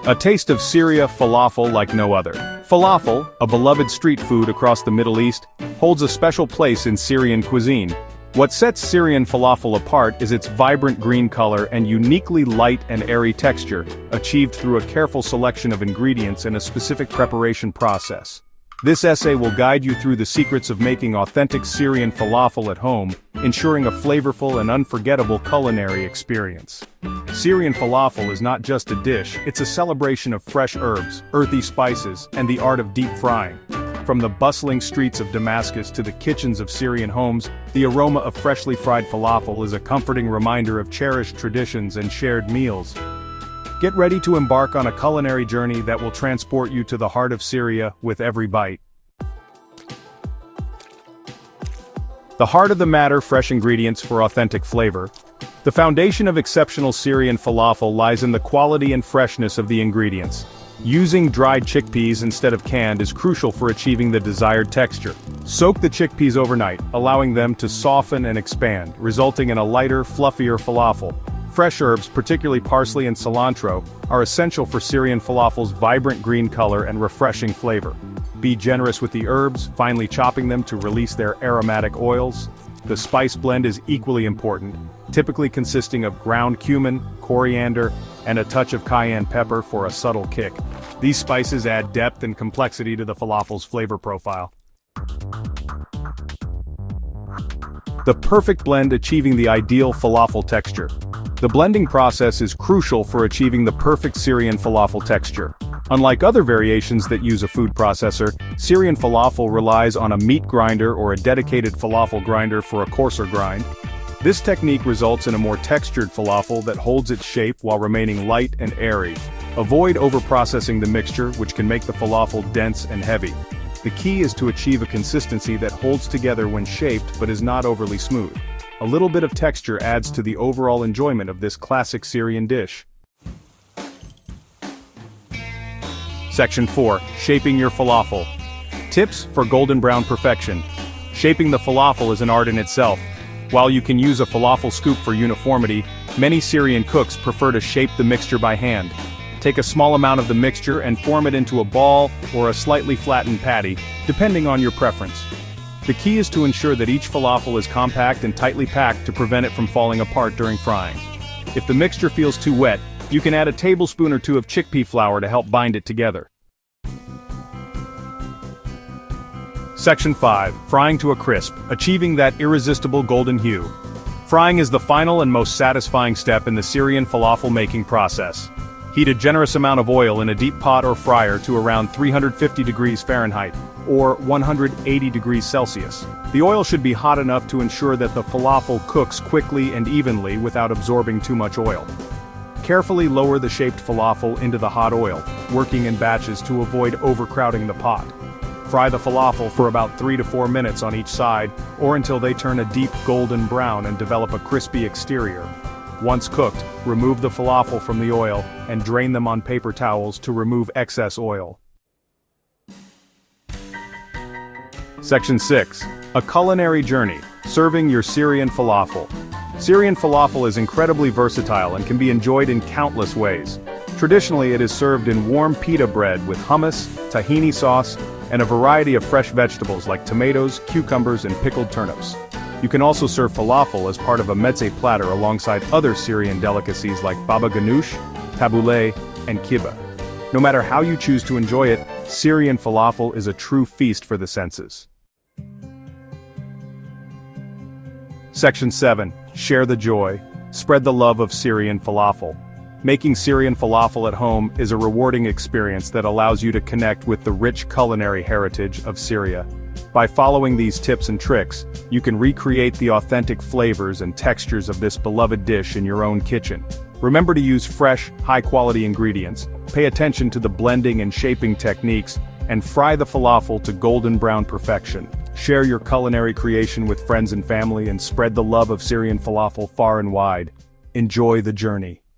A taste of Syria falafel like no other. Falafel, a beloved street food across the Middle East, holds a special place in Syrian cuisine. What sets Syrian falafel apart is its vibrant green color and uniquely light and airy texture, achieved through a careful selection of ingredients and a specific preparation process. This essay will guide you through the secrets of making authentic Syrian falafel at home, ensuring a flavorful and unforgettable culinary experience. Syrian falafel is not just a dish, it's a celebration of fresh herbs, earthy spices, and the art of deep frying. From the bustling streets of Damascus to the kitchens of Syrian homes, the aroma of freshly fried falafel is a comforting reminder of cherished traditions and shared meals. Get ready to embark on a culinary journey that will transport you to the heart of Syria with every bite. The heart of the matter: fresh ingredients for authentic flavor. The foundation of exceptional Syrian falafel lies in the quality and freshness of the ingredients. Using dried chickpeas instead of canned is crucial for achieving the desired texture. Soak the chickpeas overnight, allowing them to soften and expand, resulting in a lighter, fluffier falafel. Fresh herbs, particularly parsley and cilantro, are essential for Syrian falafel's vibrant green color and refreshing flavor. Be generous with the herbs, finely chopping them to release their aromatic oils. The spice blend is equally important, typically consisting of ground cumin, coriander, and a touch of cayenne pepper for a subtle kick. These spices add depth and complexity to the falafel's flavor profile. The perfect blend, achieving the ideal falafel texture. The blending process is crucial for achieving the perfect Syrian falafel texture. Unlike other variations that use a food processor, Syrian falafel relies on a meat grinder or a dedicated falafel grinder for a coarser grind. This technique results in a more textured falafel that holds its shape while remaining light and airy. Avoid overprocessing the mixture, which can make the falafel dense and heavy. The key is to achieve a consistency that holds together when shaped but is not overly smooth. A little bit of texture adds to the overall enjoyment of this classic Syrian dish. Section 4. Shaping your falafel. Tips for golden brown perfection. Shaping the falafel is an art in itself. While you can use a falafel scoop for uniformity, many Syrian cooks prefer to shape the mixture by hand. Take a small amount of the mixture and form it into a ball or a slightly flattened patty, depending on your preference. The key is to ensure that each falafel is compact and tightly packed to prevent it from falling apart during frying. If the mixture feels too wet, you can add a tablespoon or two of chickpea flour to help bind it together. Section 5. Frying to a crisp, achieving that irresistible golden hue. Frying is the final and most satisfying step in the Syrian falafel making process. Heat a generous amount of oil in a deep pot or fryer to around 350 degrees Fahrenheit, or 180 degrees Celsius. The oil should be hot enough to ensure that the falafel cooks quickly and evenly without absorbing too much oil. Carefully lower the shaped falafel into the hot oil, working in batches to avoid overcrowding the pot. Fry the falafel for about 3 to 4 minutes on each side, or until they turn a deep golden brown and develop a crispy exterior. Once cooked, remove the falafel from the oil and drain them on paper towels to remove excess oil. Section 6. A culinary journey, serving your Syrian falafel. Syrian falafel is incredibly versatile and can be enjoyed in countless ways. Traditionally, it is served in warm pita bread with hummus, tahini sauce, and a variety of fresh vegetables like tomatoes, cucumbers, and pickled turnips. You can also serve falafel as part of a mezze platter alongside other Syrian delicacies like baba ganoush, tabbouleh, and kibbeh. No matter how you choose to enjoy it, Syrian falafel is a true feast for the senses. Section 7. Share the joy. Spread the love of Syrian falafel. Making Syrian falafel at home is a rewarding experience that allows you to connect with the rich culinary heritage of Syria. By following these tips and tricks, you can recreate the authentic flavors and textures of this beloved dish in your own kitchen. Remember to use fresh, high-quality ingredients, pay attention to the blending and shaping techniques, and fry the falafel to golden brown perfection. Share your culinary creation with friends and family and spread the love of Syrian falafel far and wide. Enjoy the journey.